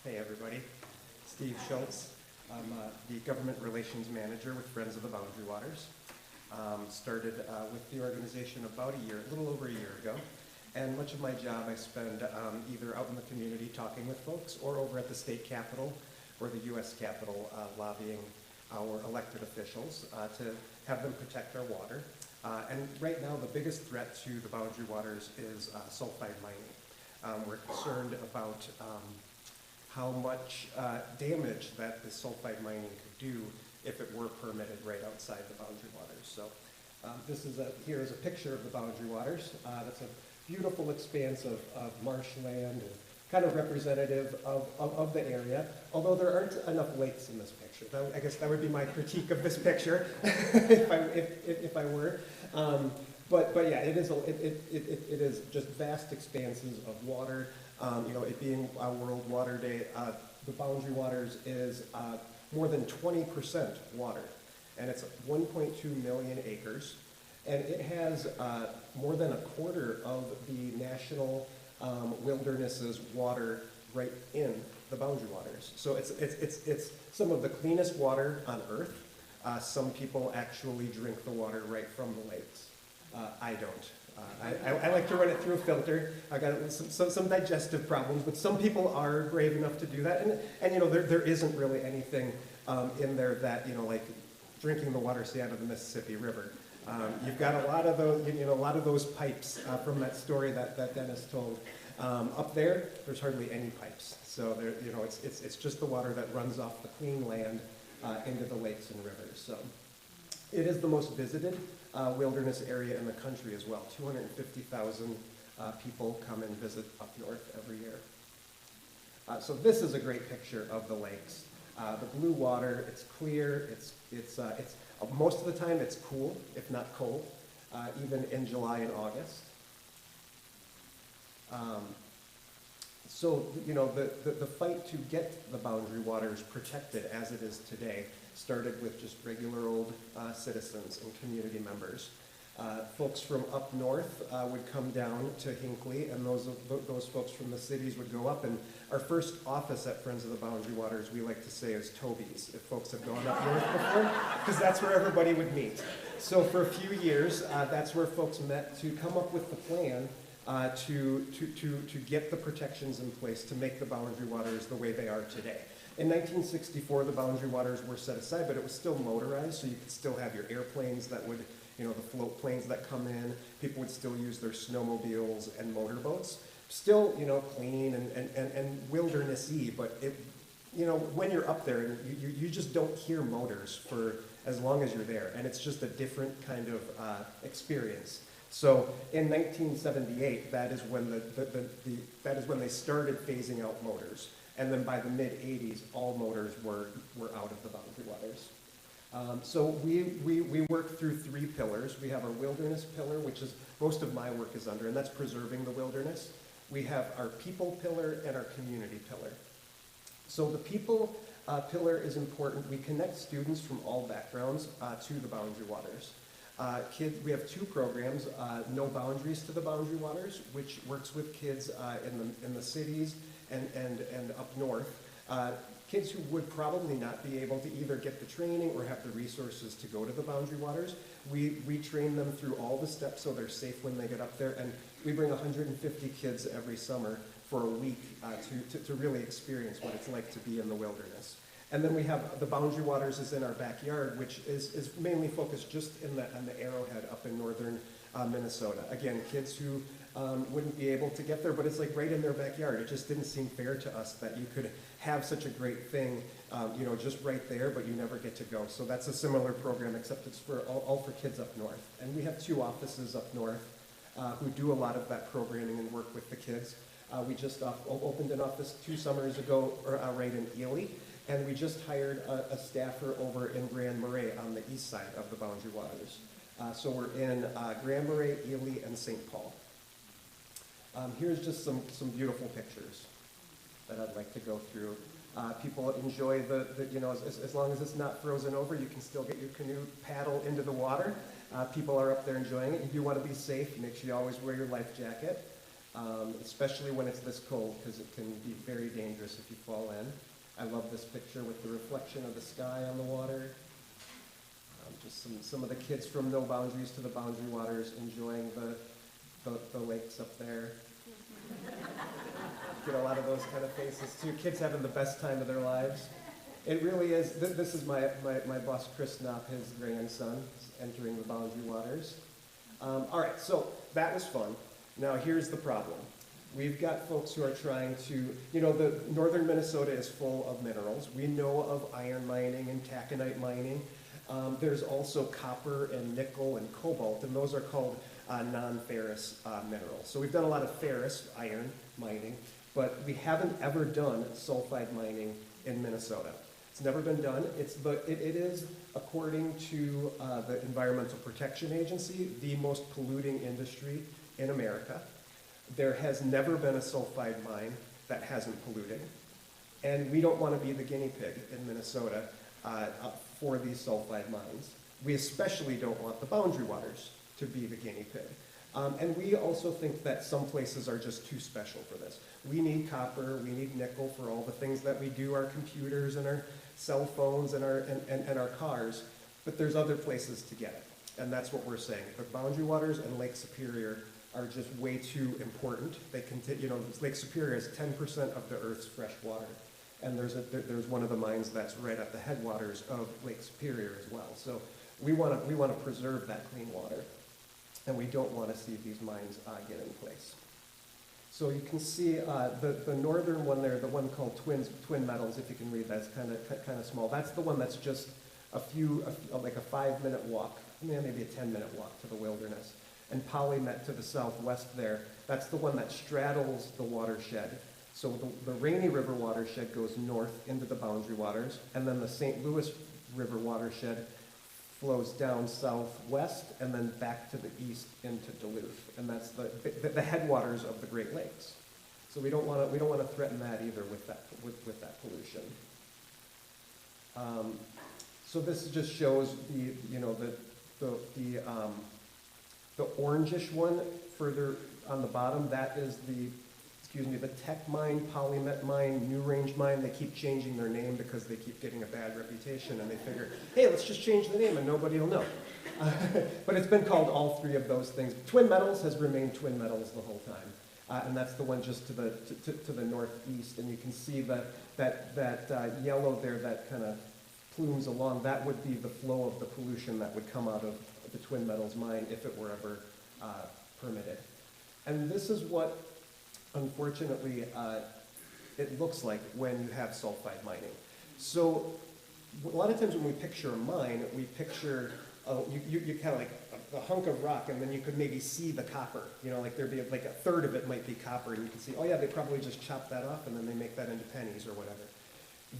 Hey everybody, Steve Schultz. I'm the Government Relations Manager with Friends of the Boundary Waters. Started with the organization about a little over a year ago. And much of my job I spend either out in the community talking with folks or over at the state capitol or the U.S. Capitol lobbying our elected officials to have them protect our water. And right now the biggest threat to the boundary waters is sulfide mining. We're concerned about how much damage that the sulfide mining could do if it were permitted right outside the boundary waters. So here is a picture of the boundary waters. That's a beautiful expanse of marshland and kind of representative of the area, although there aren't enough lakes in this picture. I guess that would be my critique of this picture if I were. But yeah, it is just vast expanses of water. It being World Water Day, the boundary waters is more than 20% water, and it's 1.2 million acres, and it has more than a quarter of the national wilderness's water right in the boundary waters. So it's some of the cleanest water on Earth. Some people actually drink the water right from the lakes. I don't. I like to run it through a filter. I got some digestive problems, but some people are brave enough to do that. And there isn't really anything in there that, like drinking the water, say, out of the Mississippi River. You've got a lot of those, a lot of those pipes from that story that Dennis told. Up there, there's hardly any pipes. So there, it's just the water that runs off the clean land into the lakes and rivers. So it is the most visited wilderness area in the country as well. 250,000 people come and visit up north every year. So this is a great picture of the lakes. The blue water, it's clear, it's most of the time it's cool, if not cold, even in July and August. So, the fight to get the boundary waters protected as it is today started with just regular old citizens and community members. Folks from up north would come down to Hinckley, and those folks from the cities would go up. And our first office at Friends of the Boundary Waters, we like to say, is Toby's, if folks have gone up north before, because that's where everybody would meet. So for a few years, that's where folks met to come up with the plan to get the protections in place to make the boundary waters the way they are today. In 1964, the boundary waters were set aside, but it was still motorized, so you could still have your airplanes that would, the float planes that come in. People would still use their snowmobiles and motorboats. Still, clean and wilderness-y, but when you're up there, you just don't hear motors for as long as you're there, and it's just a different kind of experience. So in 1978, that is when they started phasing out motors. And then by the mid-'80s, all motors were out of the boundary waters. So we work through three pillars. We have our wilderness pillar, which is most of my work is under, and that's preserving the wilderness. We have our people pillar and our community pillar. So the people pillar is important. We connect students from all backgrounds to the boundary waters. We have two programs, No Boundaries to the Boundary Waters, which works with kids in the cities and up north. Kids who would probably not be able to either get the training or have the resources to go to the boundary waters. We train them through all the steps so they're safe when they get up there, and we bring 150 kids every summer for a week to really experience what it's like to be in the wilderness. And then we have the boundary waters is in our backyard, which is mainly focused just on the Arrowhead up in northern Minnesota. Again, kids who wouldn't be able to get there, but it's like right in their backyard. It just didn't seem fair to us that you could have such a great thing, just right there, but you never get to go. So that's a similar program, except it's for all for kids up north. And we have two offices up north who do a lot of that programming and work with the kids. We just opened an office 2 summers ago right in Ely. And we just hired a staffer over in Grand Marais on the east side of the boundary waters. So we're in Grand Marais, Ely, and St. Paul. Here's just some beautiful pictures that I'd like to go through. People enjoy as long as it's not frozen over, you can still get your canoe paddle into the water. People are up there enjoying it. You do want to be safe. Make sure you always wear your life jacket. especially when it's this cold, because it can be very dangerous if you fall in. I love this picture with the reflection of the sky on the water. Just some of the kids from No Boundaries to the Boundary Waters enjoying the lakes up there. Get a lot of those kind of faces too. Kids having the best time of their lives. It really is. This is my boss, Chris Knopp, his grandson, entering the Boundary Waters. All right, so that was fun. Now here's the problem. We've got folks who are trying to, the northern Minnesota is full of minerals. We know of iron mining and taconite mining. There's also copper and nickel and cobalt, and those are called non-ferrous minerals. So we've done a lot of ferrous iron mining, but we haven't ever done sulfide mining in Minnesota. It's never been done. It is, according to the Environmental Protection Agency, the most polluting industry in America. There has never been a sulfide mine that hasn't polluted. And we don't want to be the guinea pig in Minnesota for these sulfide mines. We especially don't want the Boundary Waters to be the guinea pig. And we also think that some places are just too special for this. We need copper, we need nickel for all the things that we do, our computers and our cell phones and our cars, but there's other places to get it. And that's what we're saying. The Boundary Waters and Lake Superior are just way too important. Lake Superior is 10% of the Earth's fresh water. And there's one of the mines that's right at the headwaters of Lake Superior as well. So we want to preserve that clean water, and we don't want to see these mines get in place. So you can see the northern one there, the one called Twin Metals. If you can read that, it's kind of small. That's the one that's just like a 5-minute walk, maybe a 10-minute walk to the wilderness. And Polymet to the southwest there, that's the one that straddles the watershed. So the Rainy River watershed goes north into the Boundary Waters, and then the St. Louis River watershed flows down southwest and then back to the east into Duluth, and that's the headwaters of the Great Lakes. So we don't want to threaten that either with that pollution. So this just shows the orangish one further on the bottom. That is the Tech Mine, Polymet Mine, New Range Mine. They keep changing their name because they keep getting a bad reputation, and they figure, hey, let's just change the name and nobody will know. But it's been called all three of those things. Twin Metals has remained Twin Metals the whole time, and that's the one just to the northeast. And you can see that yellow there, that kind of plumes along. That would be the flow of the pollution that would come out of the Twin Metals mine if it were ever permitted. And this is what, unfortunately, it looks like when you have sulfide mining. So a lot of times when we picture a mine, we picture, you kind of like a hunk of rock, and then you could maybe see the copper. Like there'd be like a third of it might be copper, and you can see, oh yeah, they probably just chop that off and then they make that into pennies or whatever.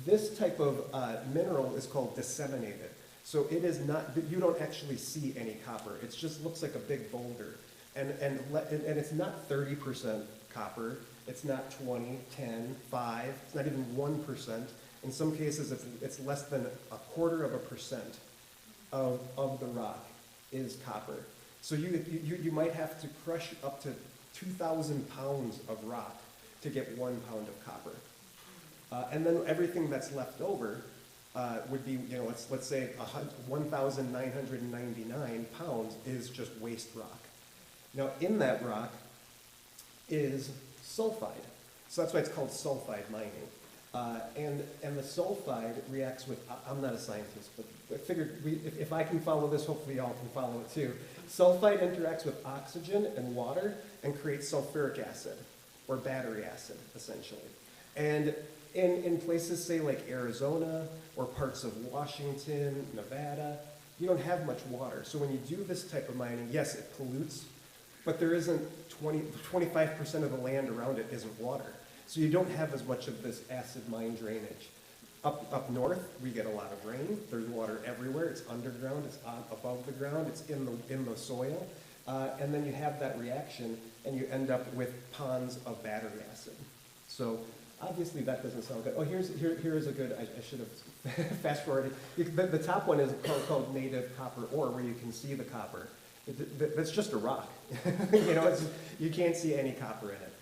This type of mineral is called disseminated. So it is not, you don't actually see any copper. It just looks like a big boulder. And it's not 30% copper. It's not 20, 10, 5. It's not even 1%. In some cases, it's less than 0.25% of the rock is copper. So you might have to crush up to 2,000 pounds of rock to get 1 pound of copper. And then everything that's left over would be, let's say 1,999 pounds is just waste rock. Now, in that rock is sulfide. So that's why it's called sulfide mining. And the sulfide reacts with, I'm not a scientist, but I figured if I can follow this, hopefully y'all can follow it too. Sulfide interacts with oxygen and water and creates sulfuric acid, or battery acid, essentially. And in places, say like Arizona or parts of Washington, Nevada, you don't have much water. So when you do this type of mining, yes, it pollutes, but there isn't 25% of the land around it isn't water. So you don't have as much of this acid mine drainage. Up north, we get a lot of rain. There's water everywhere. It's underground, it's above the ground, it's in the soil. And then you have that reaction, and you end up with ponds of battery acid. So obviously that doesn't sound good. Oh, here is a good, I should have fast forwarded. The top one is called native copper ore, where you can see the copper. That's just a rock. You can't see any copper in it.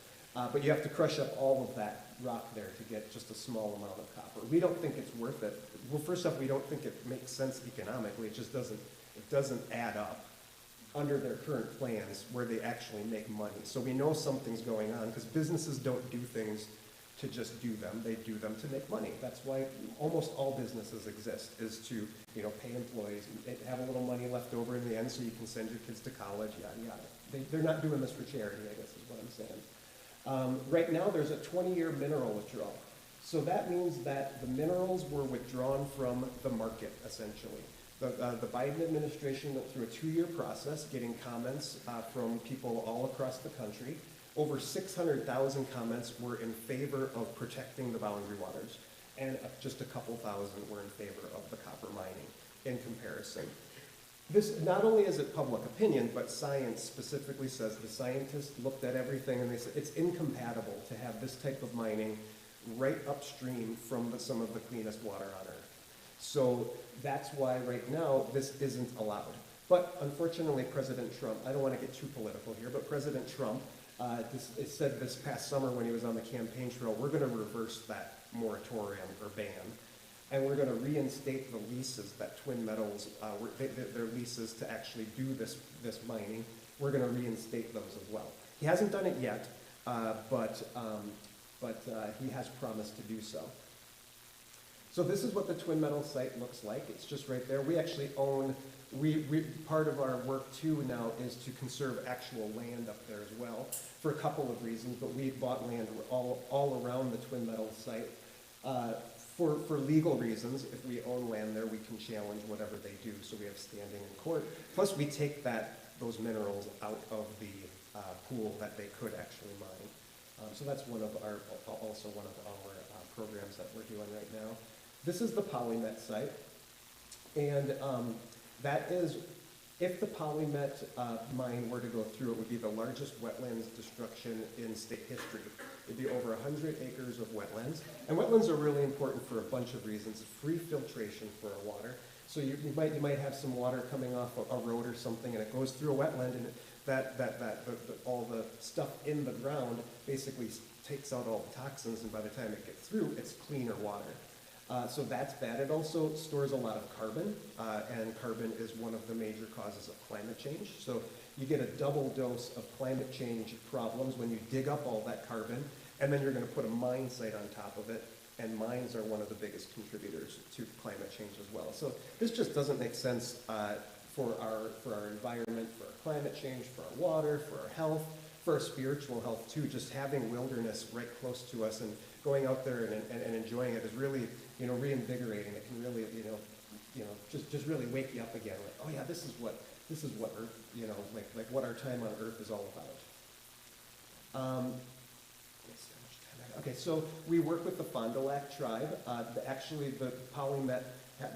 But you have to crush up all of that rock there to get just a small amount of copper. We don't think it's worth it. Well, first off, we don't think it makes sense economically. It just doesn't add up under their current plans where they actually make money. So we know something's going on because businesses don't do things to just do them. They do them to make money. That's why almost all businesses exist, is to pay employees, and have a little money left over in the end so you can send your kids to college, yada, yada. They're not doing this for charity, I guess is what I'm saying. Right now, there's a 20-year mineral withdrawal. So that means that the minerals were withdrawn from the market, essentially. The Biden administration went through a 2-year process, getting comments from people all across the country. Over 600,000 comments were in favor of protecting the boundary waters, and just a couple thousand were in favor of the copper mining in comparison. This, not only is it public opinion, but science specifically says the scientists looked at everything and they said it's incompatible to have this type of mining right upstream from some of the cleanest water on Earth. So that's why right now this isn't allowed. But unfortunately, President Trump, I don't want to get too political here, but President Trump said this past summer when he was on the campaign trail, we're going to reverse that moratorium or ban. And we're going to reinstate the leases that Twin Metals, their leases to actually do this mining. We're going to reinstate those as well. He hasn't done it yet, but he has promised to do so. So this is what the Twin Metals site looks like. It's just right there. We actually own, part of our work too now is to conserve actual land up there as well, for a couple of reasons, but we bought land all around the Twin Metals site. For legal reasons, if we own land there, we can challenge whatever they do, so we have standing in court. Plus, we take those minerals out of the pool that they could actually mine. So that's also one of our programs that we're doing right now. This is the Polymet site, and that is, if the Polymet mine were to go through, it would be the largest wetlands destruction in state history. It'd be over 100 acres of wetlands. And wetlands are really important for a bunch of reasons. Free filtration for our water. So you might have some water coming off a road or something, and it goes through a wetland, and all the stuff in the ground basically takes out all the toxins, and by the time it gets through, it's cleaner water. So that's bad. It also stores a lot of carbon, and carbon is one of the major causes of climate change. So you get a double dose of climate change problems when you dig up all that carbon, and then you're going to put a mine site on top of it, and mines are one of the biggest contributors to climate change as well. So this just doesn't make sense for our environment, for our climate change, for our water, for our health, for our spiritual health too. Just having wilderness right close to us and going out there and enjoying it is really, reinvigorating. It can really, just really wake you up again. Like, oh yeah, this is what Earth, like what our time on Earth is all about. Okay, so we work with the Fond du Lac tribe. Actually, the Polymet,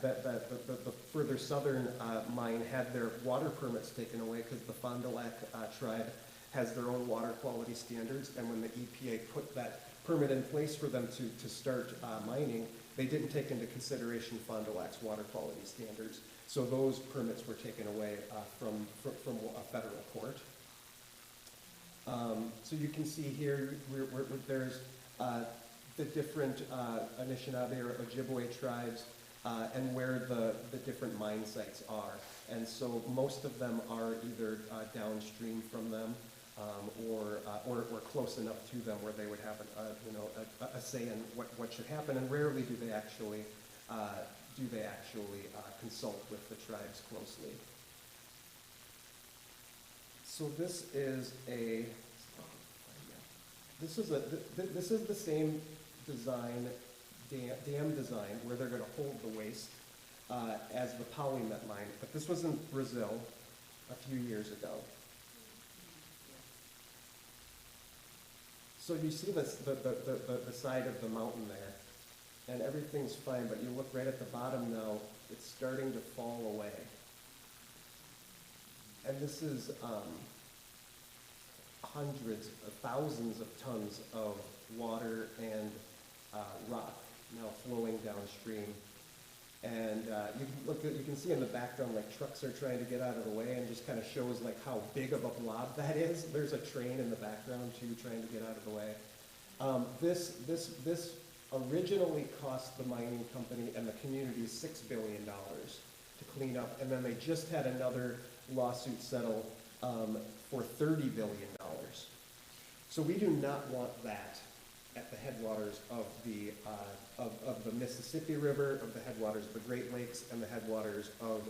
the further southern mine had their water permits taken away because the Fond du Lac tribe has their own water quality standards, and when the EPA put that permit in place for them to start mining, they didn't take into consideration Fond du Lac's water quality standards. So those permits were taken away from a federal court. So you can see here, there's the different Anishinaabe or Ojibwe tribes and where the different mine sites are. And so most of them are either downstream from them or close enough to them where they would have a say in what should happen, and rarely do they actually consult with the tribes closely. So this is the same design, dam design, where they're going to hold the waste as the Polymet mine, but this was in Brazil a few years ago. So you see the side of the mountain there, and everything's fine, but you look right at the bottom now, it's starting to fall away. And this is hundreds of thousands of tons of water and rock now flowing downstream. And you can see in the background, like trucks are trying to get out of the way, and just kind of shows like how big of a blob that is. There's a train in the background too, trying to get out of the way. This originally cost the mining company and the community $6 billion to clean up, and then they just had another lawsuit settle for $30 billion. So we do not want that at the headwaters of the Mississippi River, of the headwaters of the Great Lakes, and the headwaters of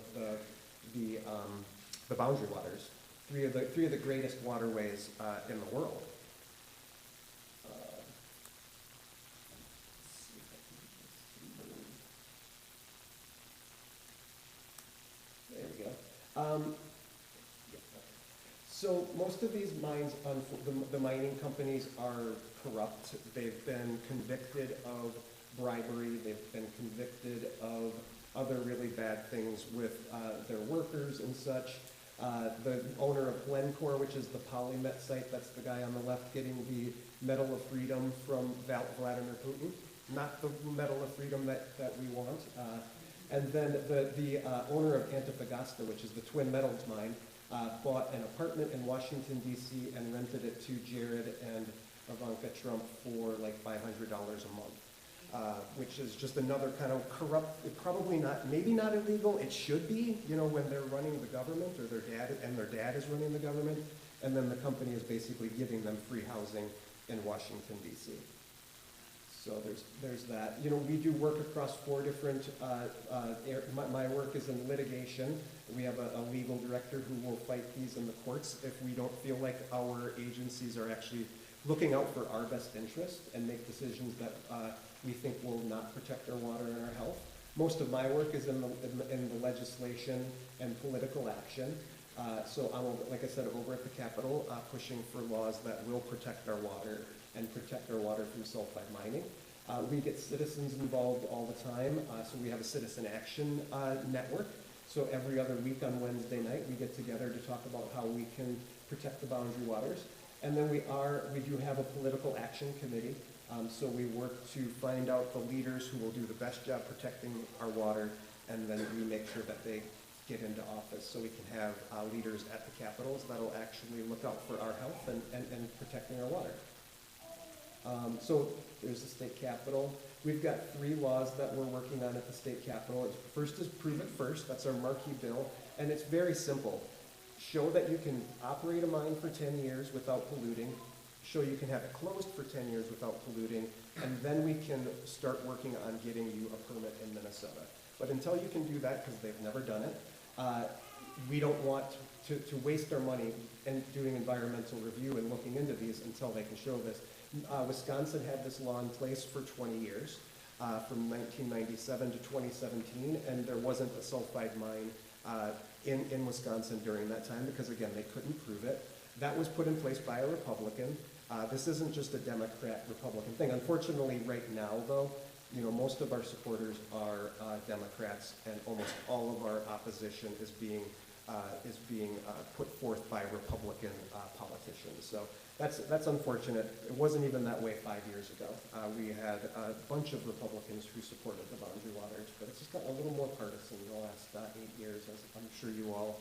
the Boundary Waters, three of the greatest waterways in the world. There we go. So most of these mines, the mining companies are corrupt. They've been convicted of bribery. They've been convicted of other really bad things with their workers and such. The owner of Glencore, which is the polymet site, that's the guy on the left getting the Medal of Freedom from Vladimir Putin, not the Medal of Freedom that we want. And then the owner of Antofagasta, which is the Twin Metals mine, bought an apartment in Washington, D.C. and rented it to Jared and Ivanka Trump for like $500 a month, which is just another kind of corrupt, probably not, maybe not illegal, it should be, you know, when they're running the government, or their dad is running the government, and then the company is basically giving them free housing in Washington, D.C. So there's that. You know, we do work across 4 different, my work is in litigation. We have a legal director who will fight these in the courts if we don't feel like our agencies are actually looking out for our best interest and make decisions that we think will not protect our water and our health. Most of my work is in the legislation and political action. So I'm, like I said, over at the Capitol, pushing for laws that will protect our water and protect our water from sulfide mining. We get citizens involved all the time, so we have a citizen action network. So every other week on Wednesday night, we get together to talk about how we can protect the boundary waters. And then we do have a political action committee. So we work to find out the leaders who will do the best job protecting our water, and then we make sure that they get into office so we can have leaders at the capitals that'll actually look out for our health and protecting our water. So there's the state capitol. We've got 3 laws that we're working on at the state capitol. First is Prove It First. That's our marquee bill. And it's very simple. Show that you can operate a mine for 10 years without polluting. Show you can have it closed for 10 years without polluting. And then we can start working on getting you a permit in Minnesota. But until you can do that, because they've never done it, we don't want to waste our money in doing environmental review and looking into these until they can show this. Wisconsin had this law in place for 20 years, from 1997 to 2017, and there wasn't a sulfide mine in Wisconsin during that time because, again, they couldn't prove it. That was put in place by a Republican. This isn't just a Democrat-Republican thing. Unfortunately, right now, though, you know, most of our supporters are Democrats, and almost all of our opposition is being put forth by Republican politicians. So that's unfortunate. It wasn't even that way 5 years ago. We had a bunch of Republicans who supported the boundary waters, but it's just gotten a little more partisan in the last 8 years, as I'm sure you all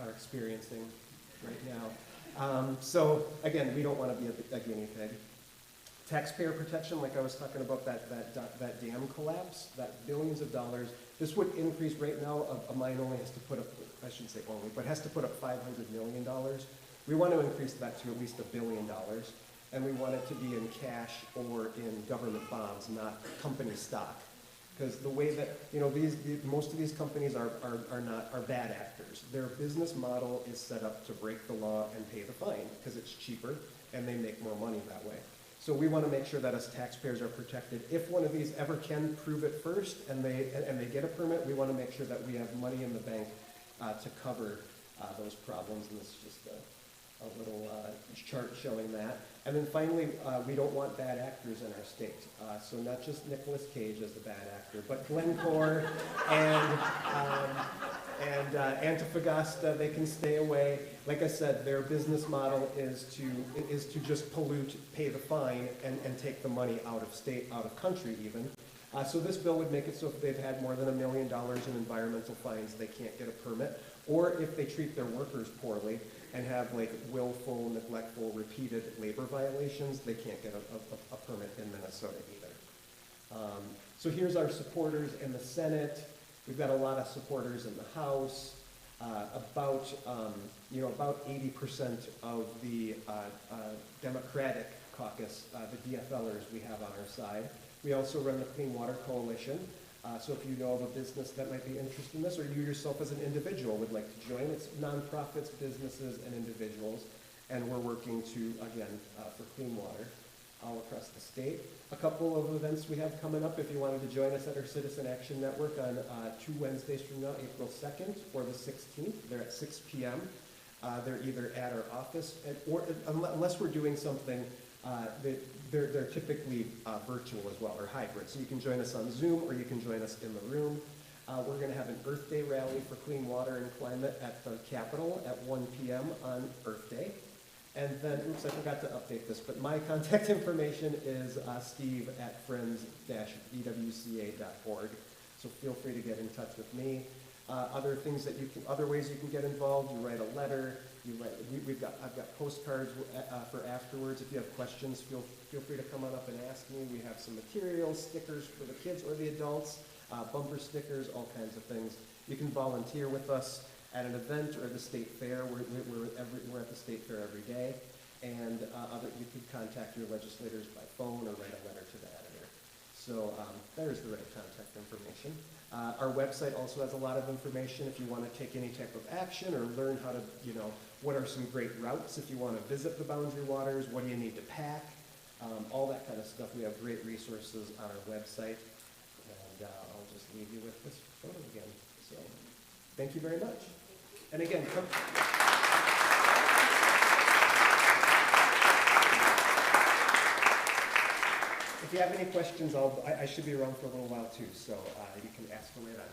are experiencing right now. So again, we don't want to be a guinea pig. Taxpayer protection, like I was talking about, that dam collapse, that billions of dollars. This would increase. Right now, a mine only has to put up, I shouldn't say only, but has to put up $500 million. We want to increase that to at least $1 billion, and we want it to be in cash or in government bonds, not company stock. Because the way that, you know, most of these companies are bad actors. Their business model is set up to break the law and pay the fine because it's cheaper and they make more money that way. So we want to make sure that us taxpayers are protected. If one of these ever can prove it first and they get a permit, we want to make sure that we have money in the bank to cover those problems. And this is just a little chart showing that. And then finally, we don't want bad actors in our state. So not just Nicolas Cage as the bad actor, but Glencore and Antofagasta, they can stay away. Like I said, their business model is to just pollute, pay the fine, and take the money out of state, out of country even. So this bill would make it so if they've had more than $1 million in environmental fines, they can't get a permit. Or if they treat their workers poorly and have like willful, neglectful, repeated labor violations, they can't get a permit in Minnesota either. So here's our supporters in the Senate. We've got a lot of supporters in the House. About 80% of the Democratic caucus, the DFLers we have on our side. We also run the Clean Water Coalition. So if you know of a business that might be interested in this, or you yourself as an individual would like to join, it's nonprofits, businesses, and individuals. And we're working to, again, for clean water all across the state. A couple of events we have coming up if you wanted to join us at our Citizen Action Network on 2 Wednesdays from now, April 2nd or the 16th. They're at 6 p.m. They're either at our office, or unless we're doing something, they're typically virtual as well, or hybrid. So you can join us on Zoom, or you can join us in the room. We're going to have an Earth Day rally for clean water and climate at the Capitol at 1 p.m. on Earth Day. And then, oops, I forgot to update this, but my contact information is Steve at friends-bwca.org. So feel free to get in touch with me. Other ways you can get involved. You write a letter. I've got postcards for afterwards. If you have questions, feel free to come on up and ask me. We have some materials, stickers for the kids or the adults, bumper stickers, all kinds of things. You can volunteer with us at an event or the state fair. We're at the state fair every day. And you could contact your legislators by phone or write a letter to the editor. So there's the right contact information. Our website also has a lot of information if you want to take any type of action or learn how to, what are some great routes if you want to visit the Boundary Waters, what do you need to pack, all that kind of stuff. We have great resources on our website. And I'll just leave you with this photo again. So thank you very much. And again, come. If you have any questions, I should be around for a little while too, so you can ask away then.